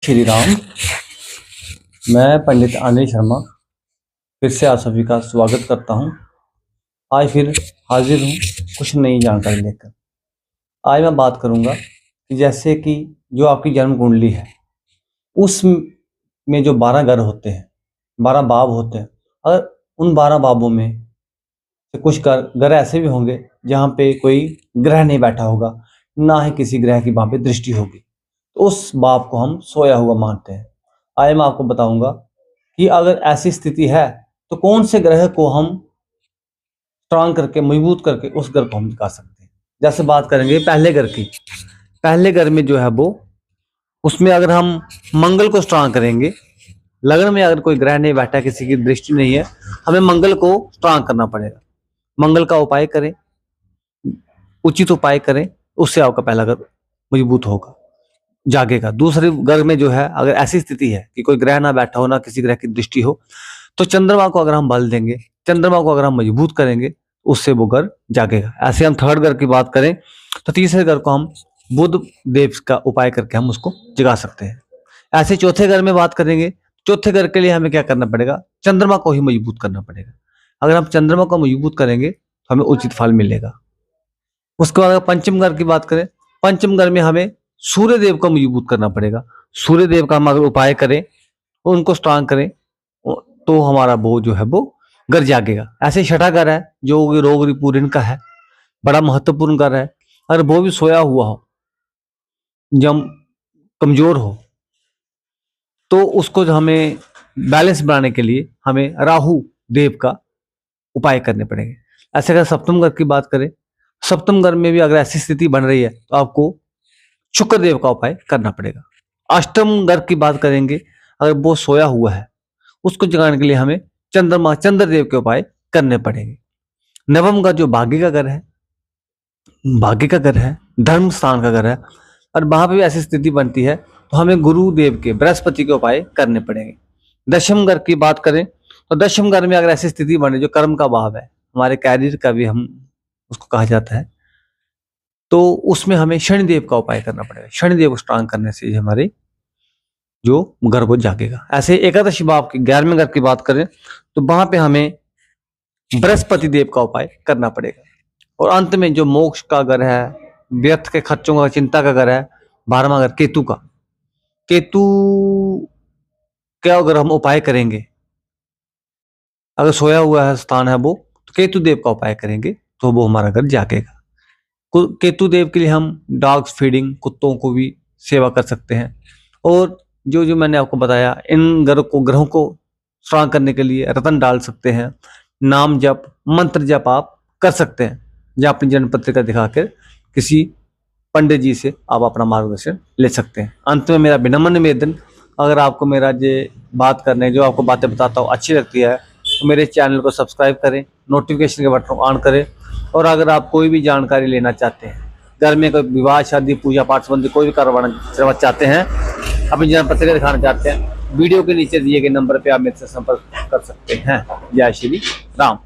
श्री राम। मैं पंडित अनिल शर्मा फिर से आप सभी का स्वागत करता हूं। आज फिर हाजिर हूं कुछ नई जानकारी लेकर। आज मैं बात करूंगा कि जैसे कि जो आपकी जन्म कुंडली है उस में जो 12 घर होते हैं, 12 बाब होते हैं। अगर उन 12 बाबों में से कुछ घर ऐसे भी होंगे जहाँ पे कोई ग्रह नहीं बैठा होगा, ना ही किसी ग्रह की वहाँ पे दृष्टि होगी, तो उस बाब को हम सोया हुआ मानते हैं। आज मैं आपको बताऊंगा कि अगर ऐसी स्थिति है तो कौन से ग्रह को हम स्ट्रांग करके मजबूत करके उस घर को हम दिखा सकते हैं। जैसे बात करेंगे पहले घर की। पहले घर में जो है वो, उसमें अगर हम मंगल को स्ट्रांग करेंगे, लग्न में अगर कोई ग्रह नहीं बैठा, किसी की दृष्टि नहीं है, हमें मंगल को स्ट्रांग करना पड़ेगा। मंगल का उपाय करें, उचित उपाय करें, उससे आपका पहला घर मजबूत होगा, जागेगा। दूसरे घर में जो है अगर ऐसी स्थिति है कि कोई ग्रह ना बैठा हो, ना किसी ग्रह की दृष्टि हो, तो चंद्रमा को अगर हम बल देंगे, चंद्रमा को अगर हम मजबूत करेंगे, उससे वो घर जागेगा। ऐसे हम थर्ड घर की बात करें तो तीसरे घर को हम बुध देव का उपाय करके हम उसको जगा सकते हैं। ऐसे चौथे घर में बात करेंगे, चौथे घर के लिए हमें क्या करना पड़ेगा, चंद्रमा को ही मजबूत करना पड़ेगा। अगर हम चंद्रमा को मजबूत करेंगे तो हमें उचित फल मिलेगा। उसके बाद अगर पंचम घर की बात करें, पंचम घर में हमें सूर्य देव को मजबूत करना पड़ेगा। सूर्य देव का हम अगर उपाय करें, उनको स्ट्रांग करें, तो हमारा वो जो है वो घर जागेगा। ऐसे छठा घर है जो रोग रिपुरन का है, बड़ा महत्वपूर्ण घर है। अगर वो भी सोया हुआ हो, जब कमजोर हो, तो उसको जो हमें बैलेंस बनाने के लिए हमें राहु देव का उपाय करने पड़ेंगे। ऐसे अगर सप्तम घर की बात करें, सप्तम घर में भी अगर ऐसी स्थिति बन रही है तो आपको शुक्र देव का उपाय करना पड़ेगा। अष्टम घर की बात करेंगे, अगर वो सोया हुआ है, उसको जगाने के लिए हमें चंद्रदेव के उपाय करने पड़ेंगे। नवम घर जो भाग्य का घर है, भाग्य का घर है, धर्म स्थान का घर है, और वहां पे भी ऐसी स्थिति बनती है तो हमें गुरुदेव के, बृहस्पति के उपाय करने पड़ेंगे। दशम घर की बात करें तो दशम घर में अगर ऐसी स्थिति बने जो कर्म का भाव है, हमारे कैरियर का भी हम उसको कहा जाता है, तो उसमें हमें शनिदेव का उपाय करना पड़ेगा। शनिदेव को स्ट्रांग करने से हमारे जो घर को जागेगा। ऐसे एकादशी भाव की 11वें घर की बात करें तो वहां पे हमें बृहस्पति देव का उपाय करना पड़ेगा। और अंत में जो मोक्ष का घर है, व्यर्थ के खर्चों का, चिंता का घर है, 12वां घर केतु का। केतु क्या अगर हम उपाय करेंगे, अगर सोया हुआ है स्थान है वो, तो केतु देव का उपाय करेंगे तो वो हमारा घर जागेगा। केतु देव के लिए हम डॉग्स फीडिंग, कुत्तों को भी सेवा कर सकते हैं। और जो जो मैंने आपको बताया, इन ग्रहों को स्ट्रांग करने के लिए रतन डाल सकते हैं, नाम जप, मंत्र जप आप कर सकते हैं, या अपनी जन्म पत्रिका दिखाकर किसी पंडित जी से आप अपना मार्गदर्शन ले सकते हैं। अंत में मेरा विनम्र निवेदन, अगर आपको मेरा जो बात करने, जो आपको बातें बताता हूँ अच्छी लगती है, तो मेरे चैनल को सब्सक्राइब करें, नोटिफिकेशन के बटन को ऑन करें। और अगर आप कोई भी जानकारी लेना चाहते हैं, घर में कोई विवाह, शादी, पूजा पाठ संबंधी कोई भी करवाना चाहते हैं, अपनी जन्म पत्रिका दिखाना चाहते हैं, वीडियो के नीचे दिए गए नंबर पे आप मेरे से संपर्क कर सकते हैं। जय श्री राम।